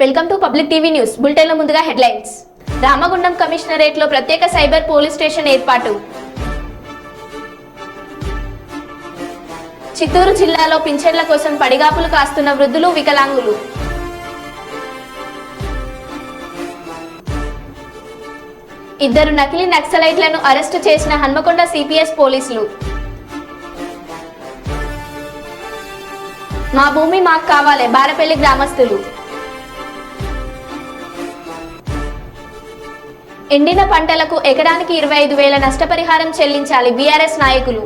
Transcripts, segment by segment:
Welcome to public TV news. బులెటిన్లో ముందుగా headlines. Ramagundam కమిషనరేట్లో ప్రత్యేక సైబర్ పోలీస్ స్టేషన్ ఏర్పాటు. చిత్తూరు జిల్లాలో పింఛన్ల కోసం పడిగాపులు కాస్తున్న వృద్ధులు, వికలాంగులు. ఇద్దరు నకిలీ నక్సలైట్లను అరెస్టు చేసిన హన్మకొండ సిపిఎస్ పోలీసులు. మా భూమి మాకు కావాలి, బారపల్లి గ్రామస్తులు. ఎండిన పంటలకు ఎకరానికి 25,000 నష్టపరిహారం చెల్లించాలి బీఆర్ఎస్ నాయకులు.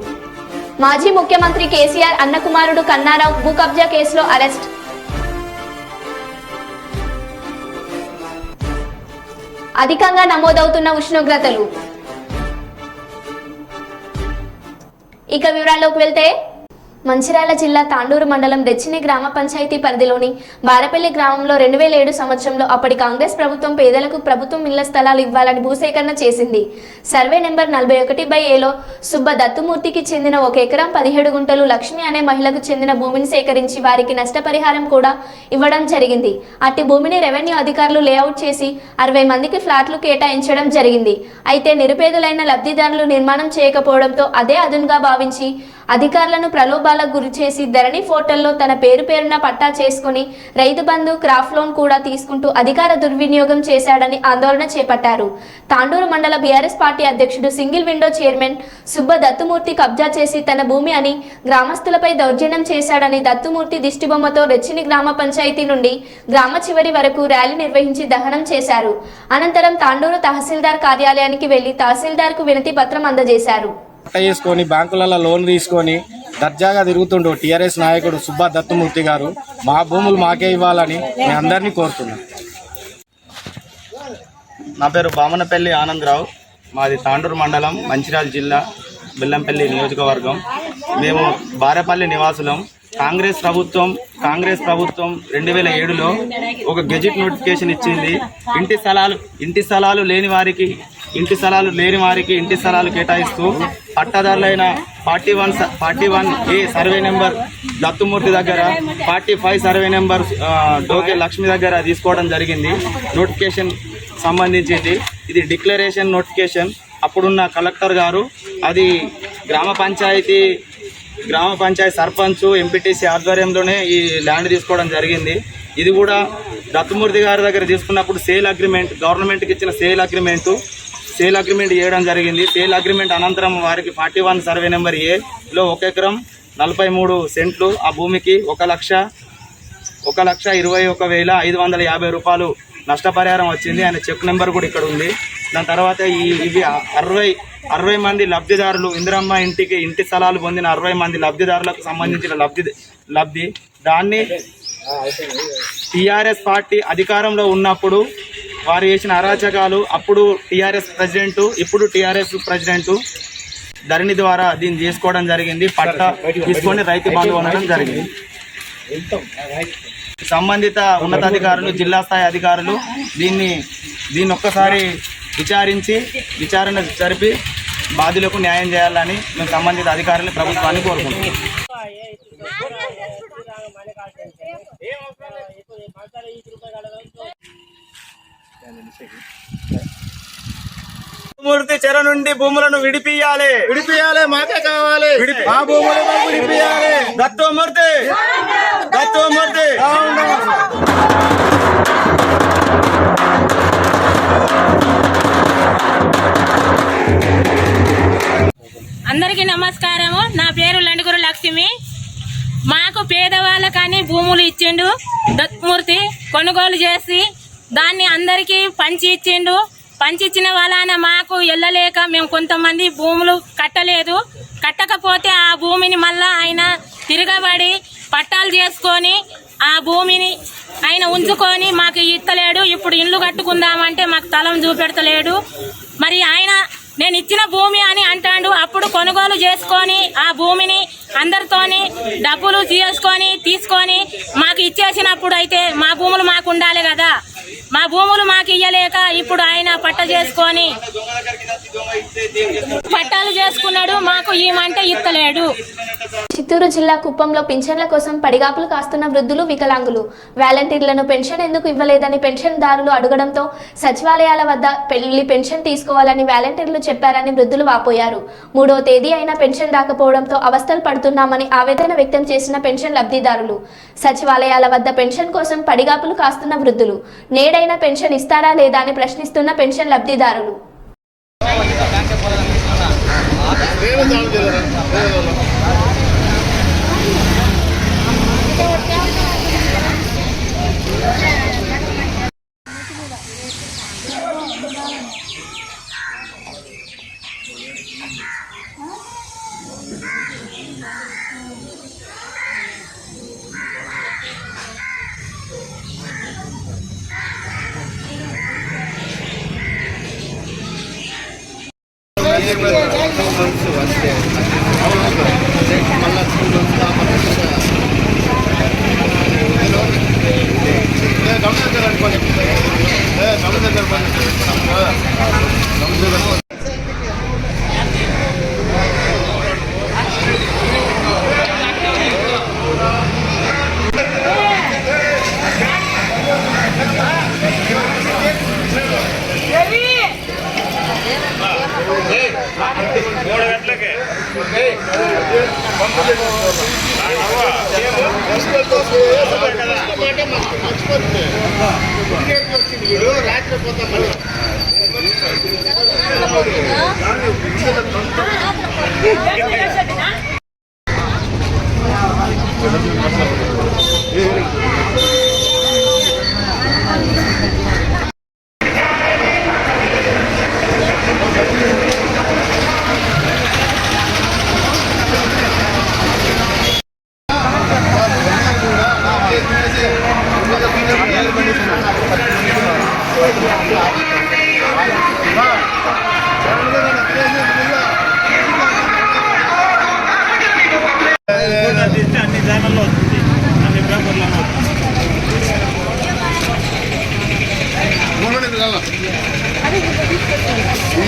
మాజీ ముఖ్యమంత్రి కేసీఆర్ అన్న కుమారుడు కన్నారావు భూ కబ్జా కేసులో అరెస్ట్. అధికంగా నమోదవుతున్న ఉష్ణోగ్రతలు. ఇక వివరాల్లోకి వెళ్తే, మంచిర్యాల జిల్లా తాండూరు మండలం రెచ్చిని గ్రామ పంచాయతీ పరిధిలోని బారపల్లి గ్రామంలో 2007 సంవత్సరంలో అప్పటి కాంగ్రెస్ ప్రభుత్వం పేదలకు ప్రభుత్వం ఇళ్ల స్థలాలు ఇవ్వాలని భూసేకరణ చేసింది. సర్వే నెంబర్ 41/ఏలో సుబ్బ దత్తుమూర్తికి చెందిన 1 ఎకరం 17 గుంటలు లక్ష్మి అనే మహిళకు చెందిన భూమిని సేకరించి వారికి నష్టపరిహారం కూడా ఇవ్వడం జరిగింది. అట్టి భూమిని రెవెన్యూ అధికారులు లేఅవుట్ చేసి 60 మందికి ఫ్లాట్లు కేటాయించడం జరిగింది. అయితే నిరుపేదలైన లబ్ధిదారులు నిర్మాణం చేయకపోవడంతో అదే అదునుగా భావించి అధికారులను ప్రలోభాలకు గురి చేసి ధరణి పోర్టల్లో తన పేరున పట్టా చేసుకుని రైతు బంధు, క్రాఫ్ట్ లోన్ కూడా తీసుకుంటూ అధికార దుర్వినియోగం చేశాడని ఆందోళన చేపట్టారు. తాండూరు మండల బీఆర్ఎస్ పార్టీ అధ్యక్షుడు single window chairman Subba Dattumurthy కబ్జా చేసి తన భూమి అని గ్రామస్తులపై దౌర్జన్యం చేశాడని దత్తుమూర్తి దిష్టిబొమ్మతో రెచ్చిని గ్రామ పంచాయతీ నుండి గ్రామ చివరి వరకు ర్యాలీ నిర్వహించి దహనం చేశారు. అనంతరం తాండూరు తహసీల్దార్ కార్యాలయానికి వెళ్లి తహసీల్దార్కు వినతి పత్రం అందజేశారు. చేసుకొని బ్యాంకులలో లోన్ తీసుకొని దర్జాగా తిరుగుతుండు టీఆర్ఎస్ నాయకుడు సుబ్బా దత్తుమూర్తి గారు. మా భూములు మాకే ఇవ్వాలని నేను అందరినీ కోరుతున్నాను. నా పేరు బామనపల్లి ఆనందరావు. మాది తాండూరు మండలం, మంచిర్యాల జిల్లా, బెల్లంపల్లి నియోజకవర్గం. మేము బారేపల్లి నివాసులం. కాంగ్రెస్ ప్రభుత్వం 2007లో ఒక గెజిట్ నోటిఫికేషన్ ఇచ్చింది. ఇంటి స్థలాలు లేని వారికి ఇంటి స్థలాలు కేటాయిస్తూ పట్టాదారులైన 41A సర్వే నెంబర్ దత్తుమూర్తి దగ్గర, 45 సర్వే నెంబర్ డోకే లక్ష్మి దగ్గర తీసుకోవడం జరిగింది. నోటిఫికేషన్ సంబంధించింది. ఇది డిక్లరేషన్ నోటిఫికేషన్. అప్పుడున్న కలెక్టర్ గారు అది గ్రామ పంచాయతీ సర్పంచ్, ఎంపీటీసీ ఆధ్వర్యంలోనే ఈ ల్యాండ్ తీసుకోవడం జరిగింది. ఇది కూడా దత్తుమూర్తి గారి దగ్గర తీసుకున్నప్పుడు సేల్ అగ్రిమెంట్, గవర్నమెంట్కి ఇచ్చిన సేల్ అగ్రిమెంట్ చేయడం జరిగింది. సేల్ అగ్రిమెంట్ అనంతరం వారికి 41 సర్వే నెంబర్ ఏలో 1 ఎకరం 43 సెంట్లు, ఆ భూమికి 1,21,550 రూపాయలు నష్టపరిహారం వచ్చింది. ఆయన చెక్ నెంబర్ కూడా ఇక్కడ ఉంది. దాని తర్వాత ఇవి 60 మంది లబ్ధిదారులు, ఇందిరమ్మ ఇంటి స్థలాలు పొందిన 60 మంది లబ్ధిదారులకు సంబంధించిన లబ్ధి దాన్ని టీఆర్ఎస్ పార్టీ అధికారంలో ఉన్నప్పుడు వారు చేసిన అరాచకాలు, అప్పుడు టీఆర్ఎస్ ప్రెసిడెంట్, ఇప్పుడు టీఆర్ఎస్ ప్రెసిడెంట్ ధరణి ద్వారా దీన్ని చేసుకోవడం జరిగింది. పట్టా తీసుకొని రైతు బంధు అనడం జరిగింది. సంబంధిత ఉన్నతాధికారులు, జిల్లా స్థాయి అధికారులు దీన్ని ఒక్కసారి విచారణ జరిపి బాధ్యులకు న్యాయం చేయాలని మేము సంబంధిత అధికారులు, ప్రభుత్వాన్ని కోరుకుంటున్నాం. మూర్తి చెర నుండి భూములను విడిపియాలి, మాకే కావాలి, ఆ భూములు విడిపియాలి. దత్తుమూర్తి అందరికీ నమస్కారము. నా పేరు లండుగురు లక్ష్మి. మాకు పేదవాళ్ళకని భూములు ఇచ్చిండు దత్తుమూర్తి. కొనుగోలు చేసి దాన్ని అందరికీ పంచి ఇచ్చిండు. పంచిచ్చిన వలన మాకు వెళ్ళలేక మేము కొంతమంది భూములు కట్టకపోతే ఆ భూమిని మళ్ళా ఆయన తిరగబడి పట్టాలు చేసుకొని ఆ భూమిని ఆయన ఉంచుకొని మాకు ఇస్తలేడు. ఇప్పుడు ఇల్లు కట్టుకుందామంటే మాకు తలం చూపెడతలేడు. మరి ఆయన నేను ఇచ్చిన భూమి అని అంటాడు. అప్పుడు కొనుగోలు చేసుకొని ఆ భూమిని అందరితోని డబ్బులు తీసుకొని మాకు ఇచ్చేసినప్పుడు అయితే మా భూములు మాకు ఉండాలి కదా. మా భూములు మాకు ఇయ్యలేక ఇప్పుడు ఆయన పట్టాలు చేసుకున్నాడు. మాకు ఈమంటే ఇస్తలేడు. చిత్తూరు జిల్లా కుప్పంలో పింఛన్ల కోసం పడిగాపులు కాస్తున్న వృద్ధులు వికలాంగులు వాలంటీర్లను పెన్షన్ ఎందుకు ఇవ్వలేదని పెన్షన్దారులు అడగడంతో సచివాలయాల వద్ద వెళ్లి పెన్షన్ తీసుకోవాలని వాలంటీర్లు చెప్పారని వృద్ధులు వాపోయారు. 3వ తేదీ అయినా పెన్షన్ రాకపోవడంతో అవస్థలు పడుతున్నామని ఆవేదన వ్యక్తం చేసిన పెన్షన్ లబ్ధిదారులు. సచివాలయాల వద్ద పెన్షన్ కోసం పడిగాపులు కాస్తున్న వృద్ధులు నేడైనా పెన్షన్ ఇస్తారా లేదా అని ప్రశ్నిస్తున్న పెన్షన్ లబ్ధిదారులు.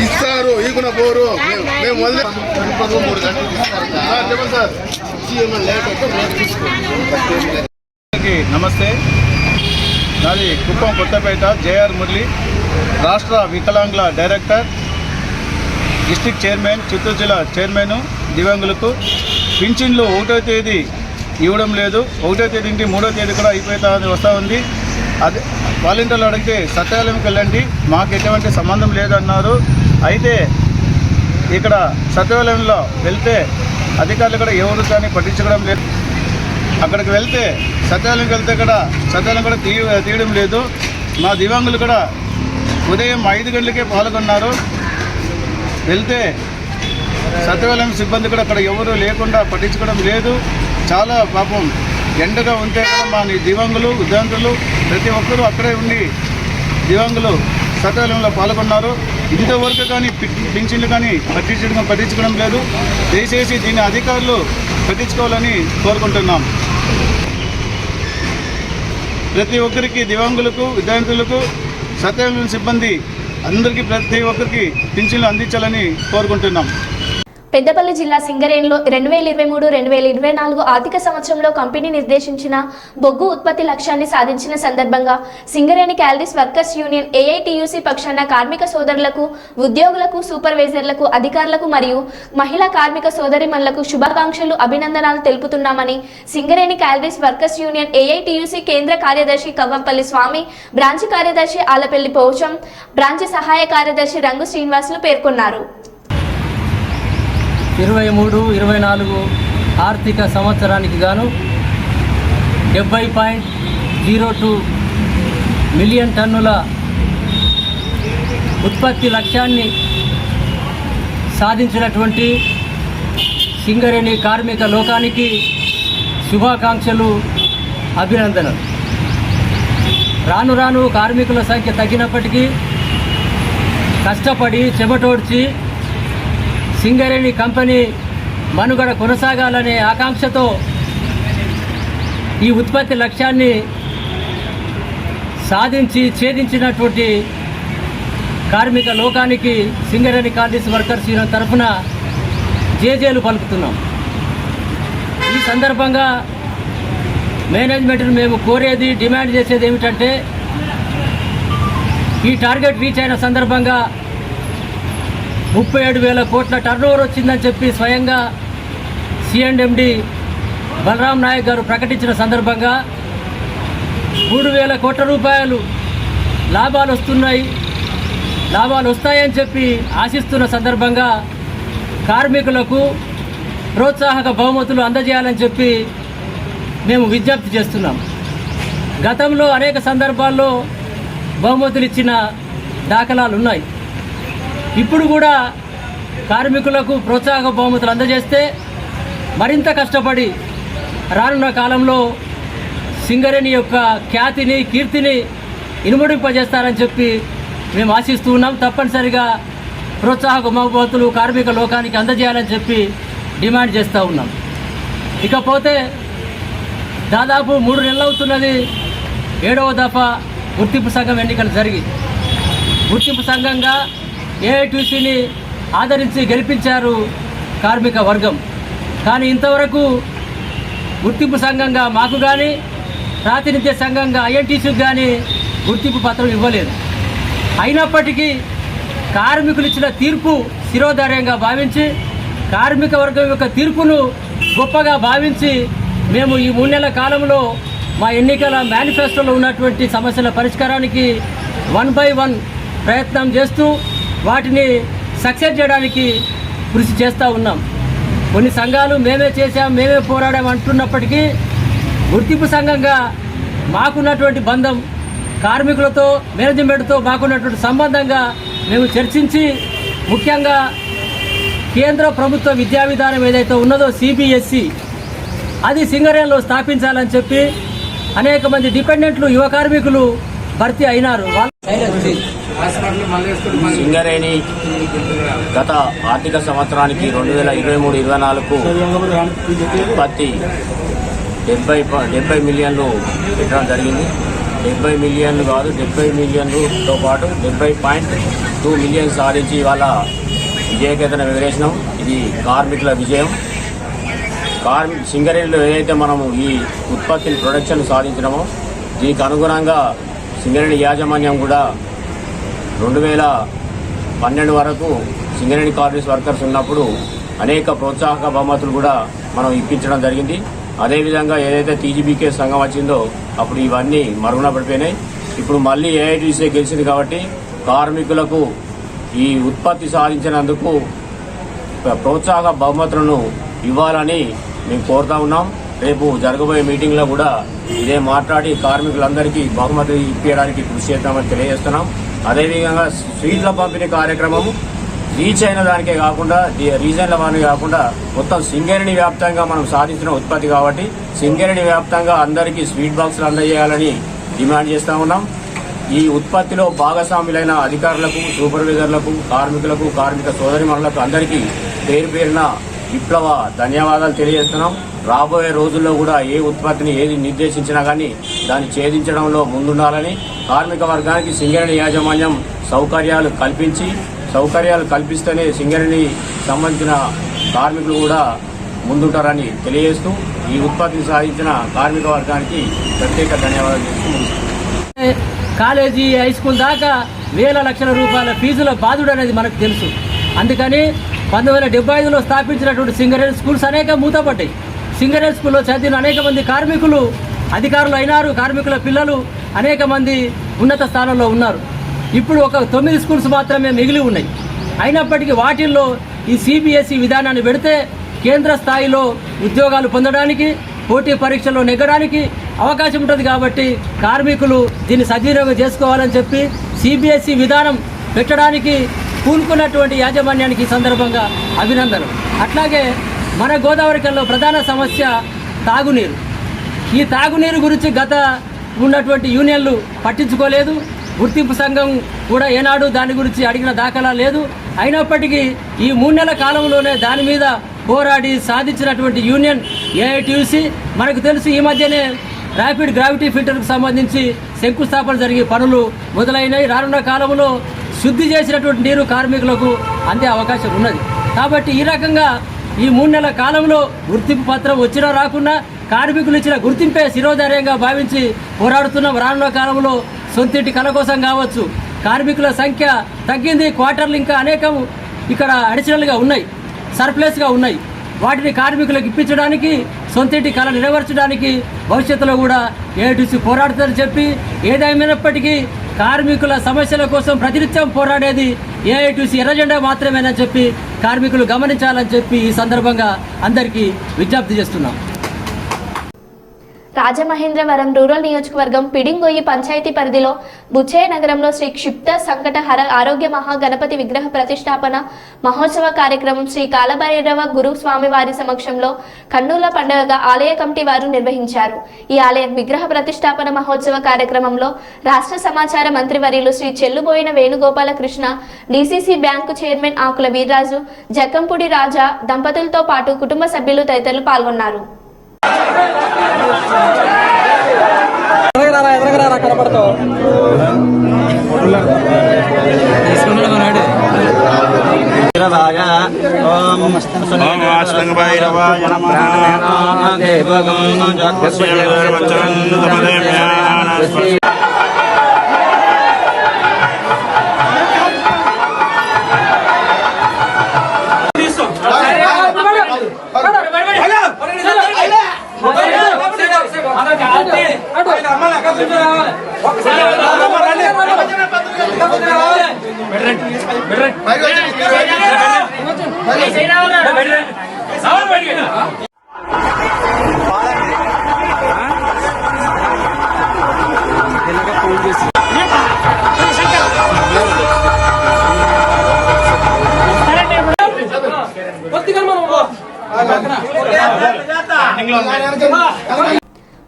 ఇస్తారు ఈకున పోరు మేము మళ్ళీ 3 గంటలు ఇస్తారు చెప్పండి సార్. నమస్తే, నాది కుప్పం కొత్తపేట జేఆర్ మురళి, రాష్ట్ర వికలాంగుల డైరెక్టర్, డిస్ట్రిక్ట్ చైర్మన్, చిత్తూరు జిల్లా చైర్మన్. దివ్యాంగులకు పింఛన్లు 1వ తేదీ ఇవ్వడం లేదు. 1వ తేదీ నుండి 3వ తేదీ కూడా వస్తూ ఉంది. అదే వాలంటీర్లు అడిగితే సచివాలయంకి వెళ్ళండి, మాకు ఎటువంటి సంబంధం లేదన్నారు. అయితే ఇక్కడ సచివాలయంలో వెళ్తే అధికారులు కూడా ఎవరు కానీ పట్టించడం లేదు. అక్కడికి వెళ్తే సచివాలయంకి వెళ్తే కూడా సచివాలయం కూడా తీయడం లేదు. మా దివ్యాంగులు కూడా ఉదయం 5 గంటలకే పాల్గొన్నారు. వెళ్తే సచివాలయం సిబ్బంది కూడా అక్కడ ఎవరు లేకుండా పట్టించుకోవడం లేదు. చాలా పాపం ఎండగా ఉంటే కూడా మా దివ్యాంగులు విద్యార్థులు ప్రతి ఒక్కరూ అక్కడే ఉండి దివ్యాంగులు సచివాలయంలో పాల్గొన్నారు. ఇంతవరకు కానీ పింఛన్లు కానీ పట్టించుకోవడం లేదు. దయచేసి దీన్ని అధికారులు పట్టించుకోవాలని కోరుకుంటున్నాం. ప్రతి ఒక్కరికి దివ్యాంగులకు విద్యార్థులకు సచివాలయం సిబ్బంది అందరికీ ప్రతి ఒక్కరికి పింఛన్లు అందించాలని కోరుకుంటున్నాం. పెద్దపల్లి జిల్లా సింగరేణిలో 2023-2024 ఆర్థిక సంవత్సరంలో కంపెనీ నిర్దేశించిన బొగ్గు ఉత్పత్తి లక్ష్యాన్ని సాధించిన సందర్భంగా Singareni Collieries Workers Union AITUC పక్షాన కార్మిక సోదరులకు, ఉద్యోగులకు, సూపర్వైజర్లకు, అధికారులకు మరియు మహిళా కార్మిక సోదరిమణులకు శుభాకాంక్షలు, అభినందనలు తెలుపుతున్నామని Singareni Collieries Workers Union AITUC కేంద్ర కార్యదర్శి కవ్వంపల్లి స్వామి, బ్రాంచ్ కార్యదర్శి ఆలపల్లి పోచం, బ్రాంచ్ సహాయ కార్యదర్శి రంగు శ్రీనివాసులు పేర్కొన్నారు. 23-24 ఆర్థిక సంవత్సరానికి గాను 70.02 మిలియన్ టన్నుల ఉత్పత్తి లక్ష్యాన్ని సాధించినటువంటి సింగరేణి కార్మిక లోకానికి శుభాకాంక్షలు, అభినందనలు. రాను రాను కార్మికుల సంఖ్య తగ్గినప్పటికీ కష్టపడి చెమటోడ్చి సింగరేణి కంపెనీ మనుగడ కొనసాగాలనే ఆకాంక్షతో ఈ ఉత్పత్తి లక్ష్యాన్ని సాధించి ఛేదించినటువంటి కార్మిక లోకానికి సింగరేణి క్యాలరీస్ వర్కర్స్ యూనియన్ తరఫున జేజేలు పలుకుతున్నాం. ఈ సందర్భంగా మేనేజ్మెంట్ను మేము కోరేది, డిమాండ్ చేసేది ఏమిటంటే, ఈ టార్గెట్ రీచ్ అయిన సందర్భంగా 37,000 కోట్ల టర్నోవర్ వచ్చిందని చెప్పి స్వయంగా సిఎండి బలరాం నాయక్ గారు ప్రకటించిన సందర్భంగా 3,000 కోట్ల రూపాయలు లాభాలు వస్తాయని చెప్పి ఆశిస్తున్న సందర్భంగా కార్మికులకు ప్రోత్సాహక బహుమతులు అందజేయాలని చెప్పి మేము విజ్ఞప్తి చేస్తున్నాం. గతంలో అనేక సందర్భాల్లో బహుమతులు ఇచ్చిన దాఖలాలు ఉన్నాయి. ఇప్పుడు కూడా కార్మికులకు ప్రోత్సాహక బహుమతులు అందజేస్తే మరింత కష్టపడి రానున్న కాలంలో సింగరేణి యొక్క ఖ్యాతిని, కీర్తిని ఇనుమడింపజేస్తారని చెప్పి మేము ఆశిస్తూ ఉన్నాం. తప్పనిసరిగా ప్రోత్సాహక బహుమతులు కార్మిక లోకానికి అందజేయాలని చెప్పి డిమాండ్ చేస్తూ ఉన్నాం. ఇకపోతే దాదాపు 3 నెలలు అవుతున్నది 7వ దఫా గుర్తింపు సంఘం ఎన్నికలు జరిగి, గుర్తింపు సంఘంగా ఏఐటీసీని ఆదరించి గెలిపించారు కార్మిక వర్గం. కానీ ఇంతవరకు గుర్తింపు సంఘంగా మాకు కానీ, ప్రాతినిధ్య సంఘంగా ఐఎన్టీసీకి కానీ గుర్తింపు పత్రం ఇవ్వలేదు. అయినప్పటికీ కార్మికులు ఇచ్చిన తీర్పు శిరోధార్యంగా భావించి, కార్మిక వర్గం యొక్క తీర్పును గొప్పగా భావించి మేము ఈ 3 నెలల కాలంలో మా ఎన్నికల మేనిఫెస్టోలో ఉన్నటువంటి సమస్యల పరిష్కారానికి 1 by 1 ప్రయత్నం చేస్తూ వాటిని సక్సెస్ చేయడానికి కృషి చేస్తూ ఉన్నాం. కొన్ని సంఘాలు మేమే చేశాం, మేమే పోరాడాం అంటున్నప్పటికీ గుర్తింపు సంఘంగా మాకున్నటువంటి బంధం, కార్మికులతో, మేనేజ్మెంట్తో మాకున్నటువంటి సంబంధంగా మేము చర్చించి, ముఖ్యంగా కేంద్ర ప్రభుత్వ విద్యా విధానం ఏదైతే ఉన్నదో సిబిఎస్ఈ, అది సింగరేణిలో స్థాపించాలని చెప్పి అనేక మంది డిపెండెంట్లు, యువ కార్మికులు భర్తీ అయినారు. సింగరేణి గత ఆర్థిక సంవత్సరానికి 2023-24 ఉత్పత్తి 70 మిలియన్లు పెట్టడం జరిగింది. 70 మిలియన్లు కాదు, 70 మిలియన్లతో పాటు 70.2 మిలియన్ సాధించి ఇవాళ విజయకేతన ఎగరేసినాం. ఇది కార్మికుల విజయం. సింగరేణిలో ఏదైతే మనము ఈ ఉత్పత్తిని, ప్రొడక్షన్ సాధించినామో దీనికి అనుగుణంగా సింగరేణి యాజమాన్యం కూడా 2012 వరకు సింగరేణి కార్మిక వర్కర్స్ ఉన్నప్పుడు అనేక ప్రోత్సాహక బహుమతులు కూడా మనం ఇప్పించడం జరిగింది. అదేవిధంగా ఏదైతే టీజీబీకే సంఘం వచ్చిందో అప్పుడు ఇవన్నీ మరుగున పడిపోయినాయి. ఇప్పుడు మళ్ళీ ఏఐటీసీ గెలిచింది కాబట్టి కార్మికులకు ఈ ఉత్పత్తి సాధించినందుకు ప్రోత్సాహక బహుమతులను ఇవ్వాలని మేము కోరుతా ఉన్నాం. రేపు జరగబోయే మీటింగ్లో కూడా ఇదే మాట్లాడి కార్మికులందరికీ బహుమతి ఇప్పించడానికి కృషి చేద్దామని తెలియజేస్తున్నాం. అదేవిధంగా స్వీట్ల పంపిణీ కార్యక్రమం రీచ్ అయిన దానికే కాకుండా, రీజన్ల వారిని కాకుండా మొత్తం సింగరేణి వ్యాప్తంగా మనం సాధించిన ఉత్పత్తి కాబట్టి సింగరేణి వ్యాప్తంగా అందరికీ స్వీట్ బాక్సులు అందజేయాలని డిమాండ్ చేస్తూ ఉన్నాం. ఈ ఉత్పత్తిలో భాగస్వాములైన అధికారులకు, సూపర్వైజర్లకు, కార్మికులకు, కార్మిక సోదరిమణులకు అందరికీ పేరు పేరున విప్లవ ధన్యవాదాలు తెలియజేస్తున్నాం. రాబోయే రోజుల్లో కూడా ఏ ఉత్పత్తిని ఏది నిర్దేశించినా కానీ దాన్ని ఛేదించడంలో ముందుండాలని, కార్మిక వర్గానికి సింగరేణి యాజమాన్యం సౌకర్యాలు కల్పిస్తేనే సింగరేణి సంబంధించిన కార్మికులు కూడా ముందుంటారని తెలియజేస్తూ ఈ ఉత్పత్తిని సాధించిన కార్మిక వర్గానికి ప్రత్యేక ధన్యవాదాలు చేస్తూ కాలేజీ, హై స్కూల్ దాకా వేల లక్షల రూపాయల ఫీజుల బాధుడు అనేది మనకు తెలుసు. అందుకని 1975లో స్థాపించినటువంటి సింగరేణి స్కూల్స్ అనేక మూతపడ్డాయి. సింగరేణి స్కూల్లో చదివిన అనేక మంది కార్మికులు అధికారులు అయినారు. కార్మికుల పిల్లలు అనేక మంది ఉన్నత స్థానంలో ఉన్నారు. ఇప్పుడు ఒక 9 స్కూల్స్ మాత్రమే మిగిలి ఉన్నాయి. అయినప్పటికీ వాటిల్లో ఈ సిబిఎస్ఈ విధానాన్ని పెడితే కేంద్ర స్థాయిలో ఉద్యోగాలు పొందడానికి, పోటీ పరీక్షల్లో నెగ్గడానికి అవకాశం ఉంటుంది. కాబట్టి కార్మికులు దీన్ని సద్వినియోగం చేసుకోవాలని చెప్పి సిబిఎస్ఈ విధానం పెట్టడానికి పూనుకున్నటువంటి యాజమాన్యానికి ఈ సందర్భంగా అభినందనలు. అట్లాగే మన గోదావరికల్లో ప్రధాన సమస్య తాగునీరు. ఈ తాగునీరు గురించి గత ఉన్నటువంటి యూనియన్లు పట్టించుకోలేదు. గుర్తింపు సంఘం కూడా ఏనాడు దాని గురించి అడిగిన దాఖలా లేదు. అయినప్పటికీ ఈ 3 నెలల కాలంలోనే దాని మీద పోరాడి సాధించినటువంటి యూనియన్ ఏఐటీసీ. మనకు తెలుసు, ఈ మధ్యనే ర్యాపిడ్ గ్రావిటీ ఫిల్టర్కు సంబంధించి శంకుస్థాపన జరిగే పనులు మొదలైనవి. రానున్న కాలంలో శుద్ధి చేసినటువంటి నీరు కార్మికులకు అందే అవకాశం ఉన్నది. కాబట్టి ఈ రకంగా ఈ 3 నెలల కాలంలో గుర్తింపు పత్రం వచ్చినా రాకున్నా కార్మికులు ఇచ్చిన గుర్తింపే శిరోధార్యంగా భావించి పోరాడుతున్న రానున్న కాలంలో సొంతింటి కళ కోసం కావచ్చు. కార్మికుల సంఖ్య తగ్గింది, క్వార్టర్లు ఇంకా అనేకం ఇక్కడ అడిషనల్గా ఉన్నాయి, సర్ప్లస్గా ఉన్నాయి. వాటిని కార్మికులకు ఇప్పించడానికి, సొంతింటి కళ నెరవేర్చడానికి భవిష్యత్తులో కూడా ఏఐటీసీ పోరాడుతుందని చెప్పి, ఏదేమైనప్పటికీ కార్మికుల సమస్యల కోసం ప్రతినిత్యం పోరాడేది ఏఐటీసీ ఎర్రజెండా మాత్రమేనని చెప్పి కార్మికులు గమనించాలని చెప్పి ఈ సందర్భంగా అందరికీ విజ్ఞప్తి చేస్తున్నాం. రాజమహేంద్రవరం రూరల్ నియోజకవర్గం పిడింగొయ్యి పంచాయతీ పరిధిలో బుచ్చయ్య నగరంలో శ్రీ క్షిప్త సంకటహర ఆరోగ్య మహాగణపతి విగ్రహ ప్రతిష్టాపన మహోత్సవ కార్యక్రమం శ్రీ కాలభైరవ గురు స్వామివారి సమక్షంలో కన్నుల పండుగగా ఆలయ కమిటీ వారు నిర్వహించారు. ఈ ఆలయ విగ్రహ ప్రతిష్టాపన మహోత్సవ కార్యక్రమంలో రాష్ట్ర సమాచార మంత్రివర్యులు Shri Chelluboina Venugopalakrishna, DCC bank chairman Akula Veerraju, Jakkampudi Raja దంపతులతో పాటు కుటుంబ సభ్యులు తదితరులు పాల్గొన్నారు.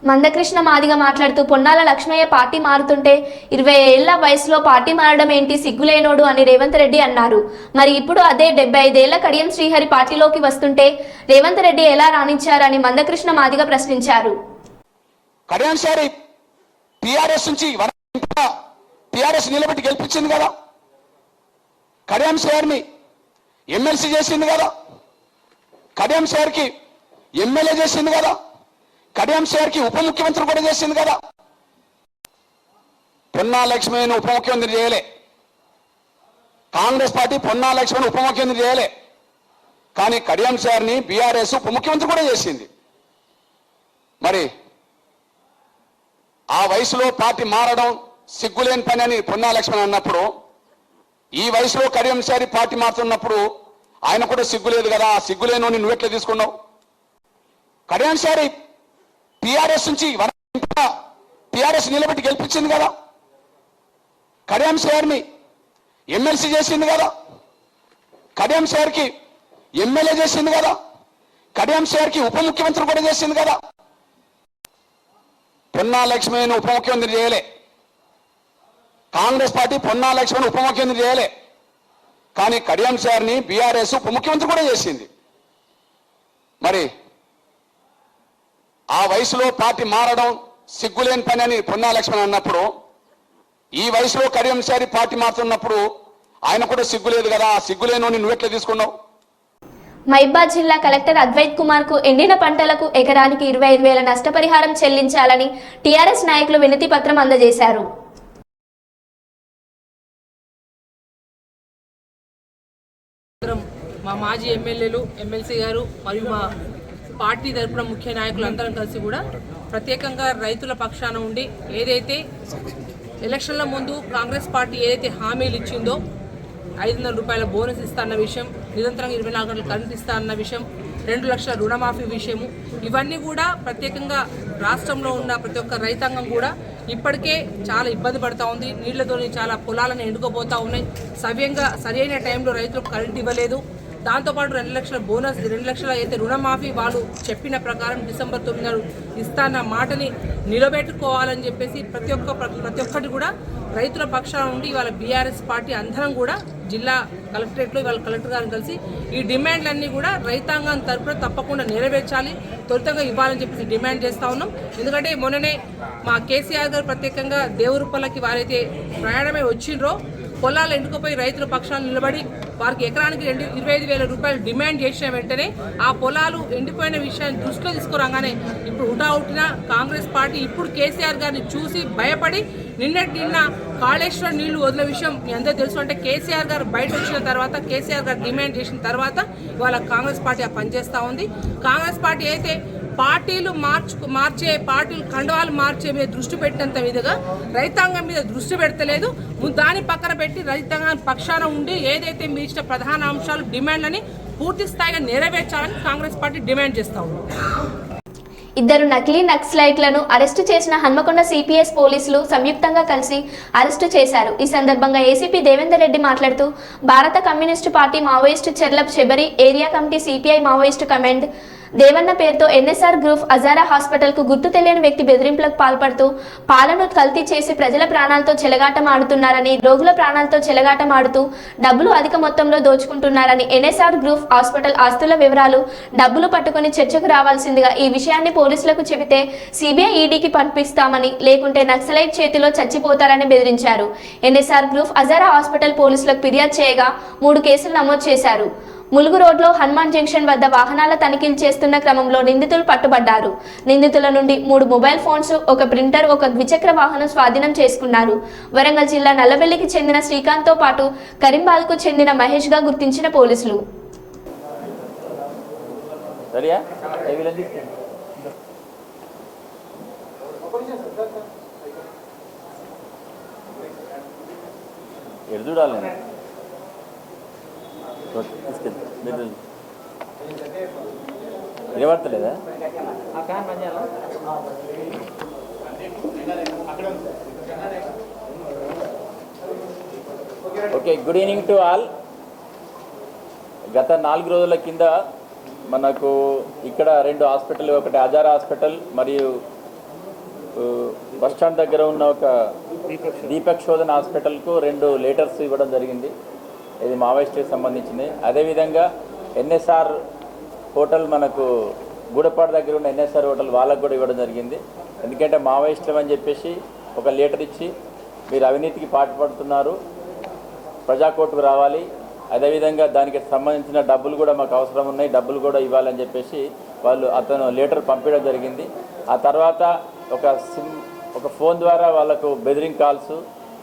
మందకృష్ణ మాదిగ మాట్లాడుతూ పొన్నాల లక్ష్మయ్య పార్టీ మారుతుంటే 20 ఏళ్ల వయసులో పార్టీ మారడం ఏంటి, సిగ్గులేనోడు అని రేవంత్ రెడ్డి అన్నారు. మరి ఇప్పుడు అదే 75 ఏళ్ల కడియం శ్రీహరి పార్టీలోకి వస్తుంటే రేవంత్ రెడ్డి ఎలా రాణించారని మందకృష్ణ మాదిగ ప్రశ్నించారు. కడియం శ్రీహరి టీఆర్ఎస్ నుంచి టీఆర్ఎస్ నిలబెట్టి గెలిపించింది కదా, కడియం శ్రీహరిని ఎమ్మెల్సీ చేసింది కదా, కడియం శ్రీహరికి ఎమ్మెల్యే చేసింది కదా, కడియం శ్రీహరికి ఉప ముఖ్యమంత్రి కూడా చేసింది కదా. పొన్నా లక్ష్మయ్యను ఉప ముఖ్యమంత్రి చేయలే, కాంగ్రెస్ పార్టీ పొన్నా లక్ష్మయ్యను ఉప ముఖ్యమంత్రి చేయలే, కానీ కడియం శ్రీహరిని బీఆర్ఎస్ ఉప ముఖ్యమంత్రి కూడా చేసింది. మరి ఆ వయసులో పార్టీ మారడం సిగ్గులేని పని అని పొన్నా లక్ష్మణ్ అన్నప్పుడు, ఈ వయసులో కడియం శ్రీహరి పార్టీ మారుతున్నప్పుడు ఆయన కూడా సిగ్గులేదు కదా, ఆ సిగ్గులేను నువ్వెట్లా తీసుకున్నావు? కడియం శ్రీహరి టీఆర్ఎస్ నుంచి టీఆర్ఎస్ నిలబెట్టి గెలిపించింది కదా, కడియం శ్రీహరిని ఎమ్మెల్సీ చేసింది కదా, కడియం శ్రీహరికి ఎమ్మెల్యే చేసింది కదా, కడియం శ్రీహరికి ఉప ముఖ్యమంత్రి కూడా చేసింది కదా. పొన్నా లక్ష్మయ్యను ఉప ముఖ్యమంత్రి చేయలే, కాంగ్రెస్ పార్టీ పొన్నా లక్ష్మణ్ ఉప ముఖ్యమంత్రి చేయలే, కానీ కడియం శ్రీహరిని బీఆర్ఎస్ ఉప ముఖ్యమంత్రి కూడా చేసింది. మరి ఆ వయసులో పార్టీ మారడం సిగ్గులేని పని అని పొన్నా లక్ష్మణ్ అన్నప్పుడు, ఈ వయసులో కడియం శ్రీహరి పార్టీ మారుతున్నప్పుడు ఆయన కూడా సిగ్గులేదు కదా, ఆ సిగ్గులేను నువ్వెట్లా తీసుకున్నావు? మహిబాద్ జిల్లా కలెక్టర్ అద్వైత్ కుమార్ కు ఎండిన పంటలకు ఎకరానికి 25,000 నష్టపరిహారం చెల్లించాలని టీఆర్ఎస్ నాయకులు వినతి పత్రం అందజేశారు. మా మాజీ ఎమ్మెల్యేలు, ఎమ్మెల్సీ గారు మరియు మా పార్టీ తరపున ముఖ్య నాయకులు అందరం కలిసి కూడా ప్రత్యేకంగా రైతుల పక్షాన ఉండి ఏదైతే ఎలక్షన్ల ముందు కాంగ్రెస్ పార్టీ ఏదైతే హామీలు ఇచ్చిందో 500 రూపాయల బోనస్ ఇస్తా అన్న విషయం, నిరంతరంగా 24 గంటలు కరెంట్ ఇస్తా అన్న విషయం, 2 లక్షల రుణమాఫీ విషయము, ఇవన్నీ కూడా ప్రత్యేకంగా రాష్ట్రంలో ఉన్న ప్రతి ఒక్క రైతాంగం కూడా ఇప్పటికే చాలా ఇబ్బంది పడుతూ ఉంది. నీళ్లతోని చాలా పొలాలను ఎండుకోపోతూ ఉన్నాయి. సరైన టైంలో రైతులకు కరెంట్ ఇవ్వలేదు. దాంతోపాటు 2 లక్షల బోనస్, 2 లక్షల అయితే రుణమాఫీ వాళ్ళు చెప్పిన ప్రకారం డిసెంబర్ 9 ఇస్తాన్న మాటని నిలబెట్టుకోవాలని చెప్పేసి ప్రతి ఒక్కటి కూడా రైతుల పక్షాన ఉండి ఇవాళ బీఆర్ఎస్ పార్టీ అందరం కూడా జిల్లా కలెక్టరేట్లో ఇవాళ కలెక్టర్ గారిని కలిసి ఈ డిమాండ్లన్నీ కూడా రైతాంగం తరపున తప్పకుండా నెరవేర్చాలి, త్వరితంగా ఇవ్వాలని చెప్పి డిమాండ్ చేస్తూ ఉన్నాం. ఎందుకంటే మొన్ననే మా కేసీఆర్ గారు ప్రత్యేకంగా దేవురుపల్లకి వారైతే ప్రయాణమే వచ్చిండ్రో పొలాలు ఎండుకుపోయి రైతుల పక్షాలు నిలబడి వారికి ఎకరానికి 25,000 రూపాయలు డిమాండ్ చేసిన వెంటనే ఆ పొలాలు ఎండిపోయిన విషయాన్ని దృష్టిలో తీసుకురాగానే ఇప్పుడు హుటాహుటిన కాంగ్రెస్ పార్టీ ఇప్పుడు కేసీఆర్ గారిని చూసి భయపడి నిన్న కాళేశ్వరం నీళ్లు వదిలే విషయం మీ అందరూ తెలుసు. అంటే కేసీఆర్ గారు బయట వచ్చిన తర్వాత కేసీఆర్ గారు డిమాండ్ చేసిన తర్వాత ఇవాళ కాంగ్రెస్ పార్టీ ఆ పనిచేస్తూ ఉంది. కాంగ్రెస్ పార్టీ అయితే పార్టీలు పార్టీలు కండవాలు మార్చే మీద దృష్టి పెట్టినంత విధంగా రైతాంగం మీద దృష్టి పెడతలేదు. దాని పక్కన పెట్టి రైతాంగం పక్షాన ఉండి ఏదైతే మీ ఇచ్చిన ప్రధాన అంశాలు డిమాండ్లని పూర్తి స్థాయిగా నెరవేర్చాలని కాంగ్రెస్ పార్టీ డిమాండ్ చేస్తూ ఉంది. ఇద్దరు నకిలీ నక్సలైట్లను అరెస్టు చేసిన హన్మకొండ సిపిఎస్ పోలీసులు సంయుక్తంగా కలిసి అరెస్టు చేశారు. ఈ సందర్భంగా ఏసీపీ దేవేందర్ రెడ్డి మాట్లాడుతూ భారత communist party Maoist Cherla Sabari area committee CPI Maoist command Devanna పేరుతో ఎన్ఎస్ఆర్ గ్రూప్ అజారా హాస్పిటల్కు గుర్తు తెలియని వ్యక్తి బెదిరింపులకు పాల్పడుతూ పాలను కల్తీ చేసి ప్రజల ప్రాణాలతో చెలగాటం ఆడుతున్నారని, రోగుల ప్రాణాలతో చెలగాటం ఆడుతూ డబ్బులు అధిక మొత్తంలో దోచుకుంటున్నారని, ఎన్ఎస్ఆర్ గ్రూప్ హాస్పిటల్ ఆస్తుల వివరాలు డబ్బులు పట్టుకుని చర్చకు రావాల్సిందిగా ఈ విషయాన్ని పోలీసులకు చెబితే సిబిఐ ఈడీకి పంపిస్తామని, లేకుంటే నక్సలైట్ చేతిలో చచ్చిపోతారని బెదిరించారు. ఎన్ఎస్ఆర్ గ్రూప్ అజారా హాస్పిటల్ పోలీసులకు ఫిర్యాదు చేయగా 3 కేసులు నమోదు చేశారు. ములుగు రోడ్లో హనుమాన్ జంక్షన్ వద్ద వాహనాల తనిఖీలు చేస్తున్న క్రమంలో నిందితులు పట్టుబడ్డారు. నిందితుల నుండి 3 మొబైల్ ఫోన్స్, 1 ప్రింటర్, 1 ద్విచక్ర వాహనం స్వాధీనం చేసుకున్నారు. వరంగల్ జిల్లా నల్లబెల్లికి చెందిన శ్రీకాంత్తో పాటు కరీంబాద్కు చెందిన మహేష్ గా గుర్తించిన పోలీసులు. వినబడతలేదా? Okay, good evening to all. గత 4 రోజుల కింద మనకు ఇక్కడ 2 హాస్పిటల్, ఒకటి అజారా హాస్పిటల్ మరియు బస్టాండ్ దగ్గర ఉన్న ఒక దీపక్ శోధన్ హాస్పిటల్కు 2 లెటర్స్ ఇవ్వడం జరిగింది. ఇది మావోయిస్ట్కి సంబంధించింది. అదేవిధంగా ఎన్ఎస్ఆర్ హోటల్, మనకు గూడపాడు దగ్గర ఉన్న ఎన్ఎస్ఆర్ హోటల్ వాళ్ళకు కూడా ఇవ్వడం జరిగింది. ఎందుకంటే మావోయిస్టులు అని చెప్పేసి ఒక లెటర్ ఇచ్చి మీరు అవినీతికి పాటుపడుతున్నారు, ప్రజాకోర్టుకు రావాలి, అదేవిధంగా దానికి సంబంధించిన డబ్బులు కూడా మాకు అవసరం ఉన్నాయి, డబ్బులు కూడా ఇవ్వాలని చెప్పేసి అతను లెటర్ పంపించడం జరిగింది. ఆ తర్వాత ఒక ఫోన్ ద్వారా వాళ్ళకు బెదిరింగ్ కాల్స్,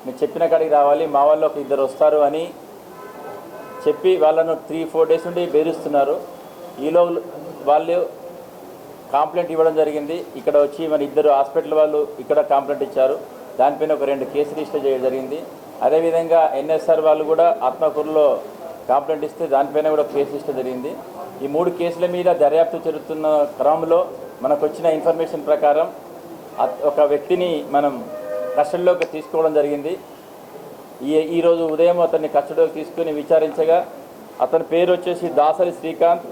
మీరు చెప్పిన కాడికి రావాలి, మా వాళ్ళు ఒక 2 వస్తారు అని చెప్పి వాళ్ళను 3-4 డేస్ నుండి బెదిరిస్తున్నారు. ఈలో వాళ్ళు కంప్లైంట్ ఇవ్వడం జరిగింది. ఇక్కడ వచ్చి మన 2 హాస్పిటల్ వాళ్ళు ఇక్కడ కంప్లైంట్ ఇచ్చారు. దానిపైన ఒక 2 కేసులు రిజిస్టర్ చేయడం జరిగింది. అదేవిధంగా ఎన్ఎస్ఆర్ వాళ్ళు కూడా ఆత్మకూరులో కంప్లైంట్ ఇస్తే దానిపైన కూడా కేసు రిజిస్టర్ జరిగింది. ఈ 3 కేసుల మీద దర్యాప్తు జరుగుతున్న క్రమంలో మనకు వచ్చిన ఇన్ఫర్మేషన్ ప్రకారం ఒక వ్యక్తిని మనం కస్టడీలోకి తీసుకోవడం జరిగింది. ఈరోజు ఉదయం అతన్ని కస్టడీలోకి తీసుకుని విచారించగా అతని పేరు వచ్చేసి దాసరి శ్రీకాంత్,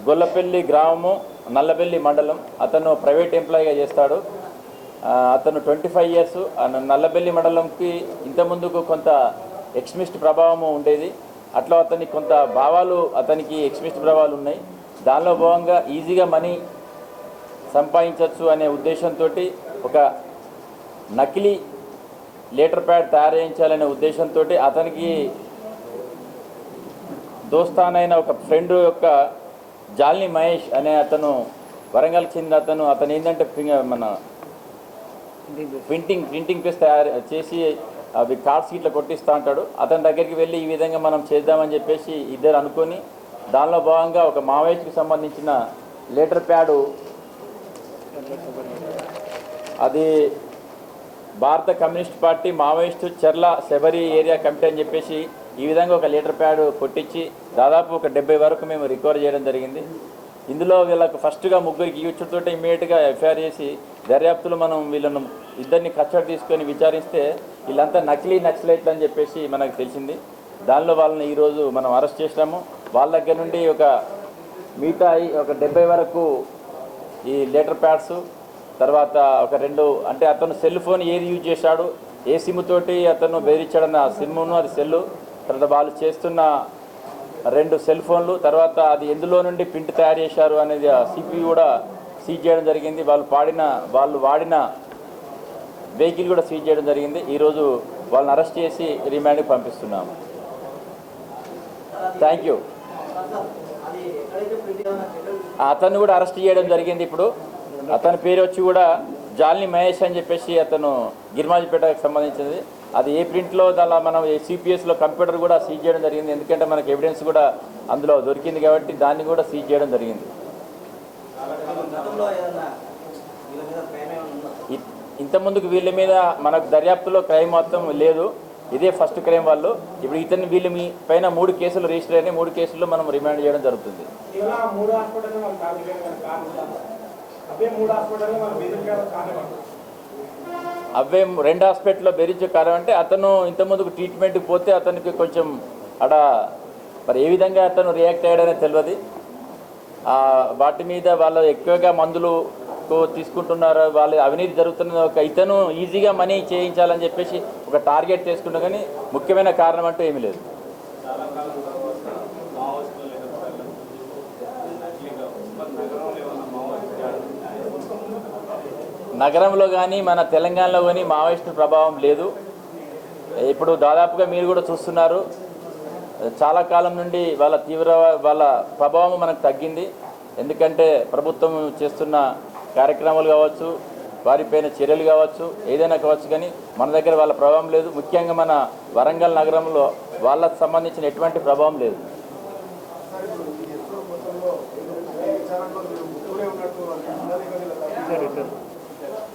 గొల్లపల్లి గ్రామము, నల్లబెల్లి మండలం. అతను ప్రైవేట్ ఎంప్లాయీగా చేస్తాడు. అతను 25 ఇయర్స్. నల్లబెల్లి మండలంకి ఇంతకుముందుకు కొంత ఎక్స్ట్రీమిస్ట్ ప్రభావము ఉండేది. అట్లా అతనికి కొంత అతనికి ఎక్స్ట్రీమిస్ట్ ప్రభావాలు ఉన్నాయి. దానిలో భాగంగా ఈజీగా మనీ సంపాదించవచ్చు అనే ఉద్దేశంతో ఒక నకిలీ లెటర్ ప్యాడ్ తయారు చేయించాలనే ఉద్దేశంతో అతనికి దోస్తానైన ఒక ఫ్రెండ్ యొక్క జాల్ని మహేష్ అనే అతను, వరంగల్ చెందిన అతను ఏంటంటే మన ప్రింటింగ్ ప్రెస్ తయారు చేసి అవి కార్డ్స్ ఇట్లా కొట్టిస్తూ ఉంటాడు. అతని దగ్గరికి వెళ్ళి ఈ విధంగా మనం చేద్దామని చెప్పేసి ఇద్దరు అనుకొని దానిలో భాగంగా ఒక మావోయిస్ట్కి సంబంధించిన లెటర్ ప్యాడు, అది భారత communist party Maoist Cherla Sabari area committee అని చెప్పేసి ఈ విధంగా ఒక లెటర్ ప్యాడ్ కొట్టించి దాదాపు ఒక 70 వరకు మేము రికవర్ చేయడం జరిగింది. ఇందులో వీళ్ళకు ఫస్ట్గా 3కి ఇచ్చుతో ఇమ్మీడియట్గా ఎఫ్ఐఆర్ చేసి దర్యాప్తులో మనం వీళ్ళను 2ని కస్టడీ తీసుకొని విచారిస్తే వీళ్ళంతా నకిలీ నక్సలైట్లు అని చెప్పేసి మనకు తెలిసింది. దానిలో వాళ్ళని ఈరోజు మనం అరెస్ట్ చేసినాము. వాళ్ళ దగ్గర నుండి మిగతా ఒక 70 వరకు ఈ లెటర్ ప్యాడ్స్, తర్వాత ఒక 2 అంటే అతను సెల్ ఫోన్ ఏది యూజ్ చేశాడు, ఏ సిమ్ తోటి అతను బెదిరించాడన్న సిమ్ను, అది సెల్లు, తర్వాత వాళ్ళు చేస్తున్న 2 సెల్ ఫోన్లు, తర్వాత అది ఎందులో నుండి ప్రింట్ తయారు చేశారు అనేది సిపియు కూడా సీజ్ చేయడం జరిగింది. వాళ్ళు వాడిన వెహికల్ కూడా సీజ్ చేయడం జరిగింది. ఈరోజు వాళ్ళని అరెస్ట్ చేసి రిమాండ్కి పంపిస్తున్నాము. Thank you. అతను కూడా అరెస్ట్ చేయడం జరిగింది. ఇప్పుడు అతని పేరు వచ్చి కూడా జాల్ని మహేష్ అని చెప్పేసి అతను గిరిమాజిపేటకు సంబంధించింది. అది ఏ ప్రింట్లో దానిలో మనం సిపిఎస్లో కంప్యూటర్ కూడా సీజ్ చేయడం జరిగింది. ఎందుకంటే మనకు ఎవిడెన్స్ కూడా అందులో దొరికింది కాబట్టి దాన్ని కూడా సీజ్ చేయడం జరిగింది. ఇంతకుముందుకు వీళ్ళ మీద మనకు దర్యాప్తులో క్రైమ్ మొత్తం లేదు, ఇదే ఫస్ట్ క్రైమ్ వాళ్ళు. ఇప్పుడు వీళ్ళ పైన 3 కేసులు రిజిస్టర్ అయినాయి. 3 కేసుల్లో మనం రిమాండ్ చేయడం జరుగుతుంది. అవే 2 హాస్పిటల్లో బెదిరించే కారణం అంటే అతను ఇంతకుముందుకు ట్రీట్మెంట్కి పోతే అతనికి కొంచెం మరి ఏ విధంగా అతను రియాక్ట్ అయ్యాడనే తెలియదు. వాటి మీద వాళ్ళు ఎక్కువగా మందులు తీసుకుంటున్నారు, వాళ్ళు అవినీతి జరుగుతున్న ఇతను ఈజీగా మనీ చేయించాలని చెప్పేసి ఒక టార్గెట్ చేసుకుంటా, కానీ ముఖ్యమైన కారణం అంటూ ఏమీ లేదు. నగరంలో కానీ మన తెలంగాణలో కానీ మావోయిస్టు ప్రభావం లేదు. ఇప్పుడు దాదాపుగా మీరు కూడా చూస్తున్నారు, చాలా కాలం నుండి వాళ్ళ ప్రభావం మనకు తగ్గింది. ఎందుకంటే ప్రభుత్వం చేస్తున్న కార్యక్రమాలు కావచ్చు, వారిపైన చర్యలు కావచ్చు, ఏదైనా కావచ్చు, కానీ మన దగ్గర వాళ్ళ ప్రభావం లేదు. ముఖ్యంగా మన వరంగల్ నగరంలో వాళ్ళకు సంబంధించిన ఎటువంటి ప్రభావం లేదు.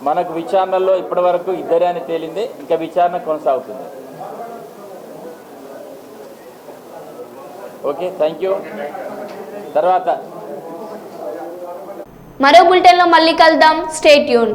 మనకు విచారణలో ఇప్పటి వరకు 2 అని తేలింది, ఇంకా విచారణ కొనసాగుతుంది. Okay, thank you. తర్వాత మరో బులెటిన్లో మళ్ళీ కలుద్దాం. Stay tune.